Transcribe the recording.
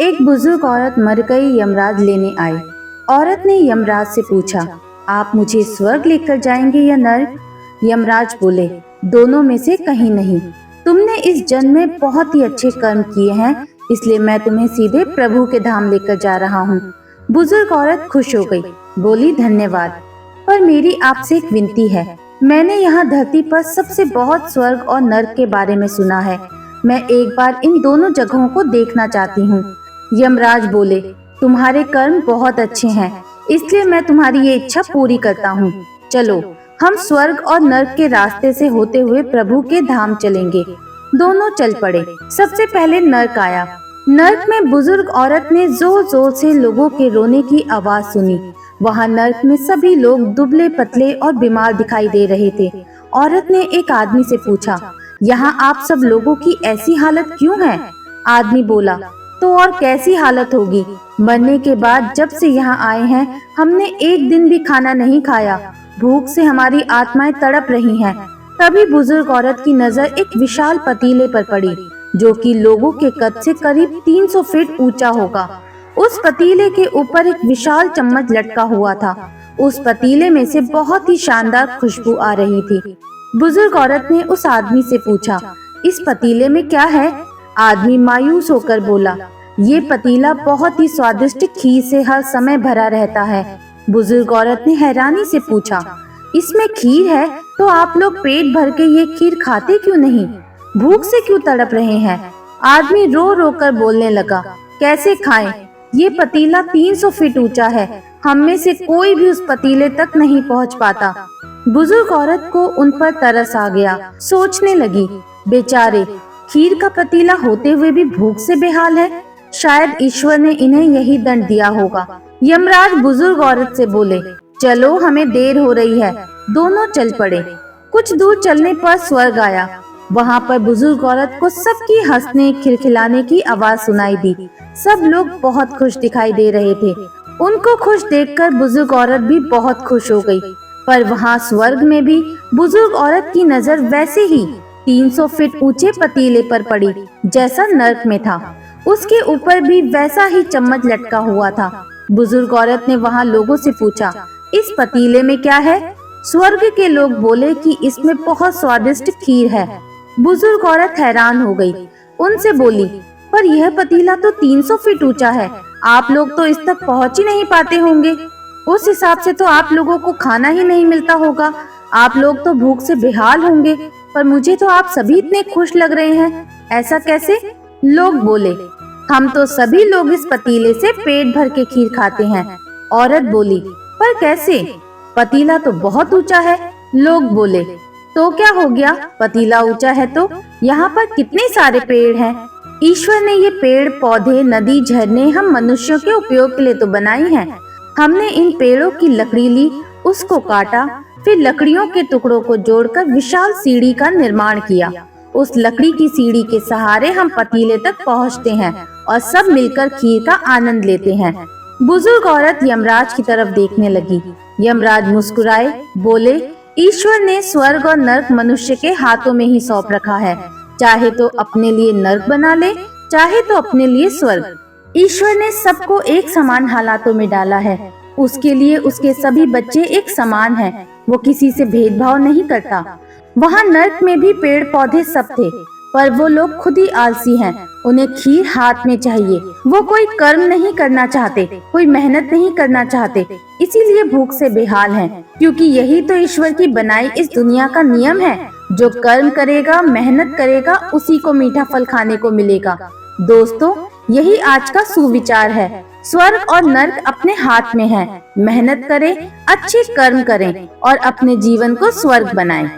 एक बुजुर्ग औरत मर गई यमराज लेने आई। औरत ने यमराज से पूछा, आप मुझे स्वर्ग लेकर जाएंगे या नर्क? यमराज बोले, दोनों में से कहीं नहीं। तुमने इस जन्म में बहुत ही अच्छे कर्म किए हैं, इसलिए मैं तुम्हें सीधे प्रभु के धाम लेकर जा रहा हूँ। बुजुर्ग औरत खुश हो गई, बोली, धन्यवाद, पर मेरी आपसे एक विनती है। मैंने यहाँ धरती पर सबसे बहुत स्वर्ग और नर्क के बारे में सुना है। मैं एक बार इन दोनों जगहों को देखना चाहती हूँ। यमराज बोले, तुम्हारे कर्म बहुत अच्छे हैं, इसलिए मैं तुम्हारी ये इच्छा पूरी करता हूँ। चलो, हम स्वर्ग और नर्क के रास्ते से होते हुए प्रभु के धाम चलेंगे। दोनों चल पड़े। सबसे पहले नर्क आया। नर्क में बुजुर्ग औरत ने जोर जोर से लोगों के रोने की आवाज सुनी। वहाँ नर्क में सभी लोग दुबले पतले और बीमार दिखाई दे रहे थे। औरत ने एक आदमी से पूछा, यहाँ आप सब लोगों की ऐसी हालत क्यों है? आदमी बोला, तो और कैसी हालत होगी, मरने के बाद जब से यहाँ आए हैं हमने एक दिन भी खाना नहीं खाया। भूख से हमारी आत्माएं तड़प रही हैं। तभी बुजुर्ग औरत की नजर एक विशाल पतीले पर पड़ी, जो कि लोगों के कद से करीब 300 फीट ऊंचा होगा। उस पतीले के ऊपर एक विशाल चम्मच लटका हुआ था। उस पतीले में से बहुत ही शानदार खुशबू आ रही थी। बुजुर्ग औरत ने उस आदमी से पूछा, इस पतीले में क्या है? आदमी मायूस होकर बोला, ये पतीला बहुत ही स्वादिष्ट खीर से हर समय भरा रहता है। बुजुर्ग औरत ने हैरानी से पूछा, इसमें खीर है तो आप लोग पेट भर के ये खीर खाते क्यों नहीं? भूख से क्यों तड़प रहे हैं? आदमी रो रो कर बोलने लगा, कैसे खाएं? ये पतीला 300 फीट ऊंचा है, हम में से कोई भी उस पतीले तक नहीं पहुंच पाता। बुजुर्ग औरत को उन पर तरस आ गया। सोचने लगी, बेचारे, खीर का पतीला होते हुए भी भूख से बेहाल है। शायद ईश्वर ने इन्हें यही दंड दिया होगा। यमराज बुजुर्ग औरत से बोले, चलो, हमें देर हो रही है। दोनों चल पड़े। कुछ दूर चलने पर स्वर्ग आया। वहाँ पर बुजुर्ग औरत को सबकी हंसने खिलखिलाने की आवाज सुनाई दी। सब लोग बहुत खुश दिखाई दे रहे थे। उनको खुश देखकर बुजुर्ग औरत भी बहुत खुश हो गई। पर वहाँ स्वर्ग में भी बुजुर्ग औरत की नजर वैसे ही 300 फीट ऊंचे पतीले पर पड़ी जैसा नर्क में था। उसके ऊपर भी वैसा ही चम्मच लटका हुआ था। बुजुर्ग औरत ने वहाँ लोगों से पूछा, इस पतीले में क्या है? स्वर्ग के लोग बोले कि इसमें बहुत स्वादिष्ट खीर है। बुजुर्ग औरत हैरान हो गई। उनसे बोली, पर यह पतीला तो 300 फीट ऊंचा है, आप लोग तो इस तक पहुँच ही नहीं पाते होंगे। उस हिसाब से तो आप लोगों को खाना ही नहीं मिलता होगा। आप लोग तो भूख से बेहाल होंगे, पर मुझे तो आप सभी इतने खुश लग रहे हैं, ऐसा कैसे? लोग बोले, हम तो सभी लोग इस पतीले से पेट भर के खीर खाते हैं। औरत बोली, पर कैसे? पतीला तो बहुत ऊंचा है। लोग बोले, तो क्या हो गया, पतीला ऊंचा है तो यहाँ पर कितने सारे पेड़ हैं। ईश्वर ने ये पेड़ पौधे, नदी, झरने हम मनुष्यों के उपयोग के लिए तो बनाई हैं। हमने इन पेड़ों की लकड़ी ली, उसको काटा, फिर लकड़ियों के टुकड़ों को जोड़कर विशाल सीढ़ी का निर्माण किया। उस लकड़ी की सीढ़ी के सहारे हम पतीले तक पहुँचते हैं और सब मिलकर खीर का आनंद लेते हैं। बुजुर्ग औरत यमराज की तरफ देखने लगी। यमराज मुस्कुराए, बोले, ईश्वर ने स्वर्ग और नर्क मनुष्य के हाथों में ही सौंप रखा है। चाहे तो अपने लिए नर्क बना ले, चाहे तो अपने लिए स्वर्ग। ईश्वर ने सबको एक समान हालातों में डाला है। उसके लिए उसके सभी बच्चे एक समान हैं। वो किसी से भेदभाव नहीं करता। वहाँ नर्क में भी पेड़ पौधे सब थे, पर वो लोग खुद ही आलसी हैं। उन्हें खीर हाथ में चाहिए। वो कोई कर्म नहीं करना चाहते, कोई मेहनत नहीं करना चाहते, इसीलिए भूख से बेहाल हैं। क्योंकि यही तो ईश्वर की बनाई इस दुनिया का नियम है। जो कर्म करेगा, मेहनत करेगा, उसी को मीठा फल खाने को मिलेगा। दोस्तों, यही आज का सुविचार है। स्वर्ग और नर्क अपने हाथ में है। मेहनत करें, अच्छे कर्म करें और अपने जीवन को स्वर्ग बनाएं।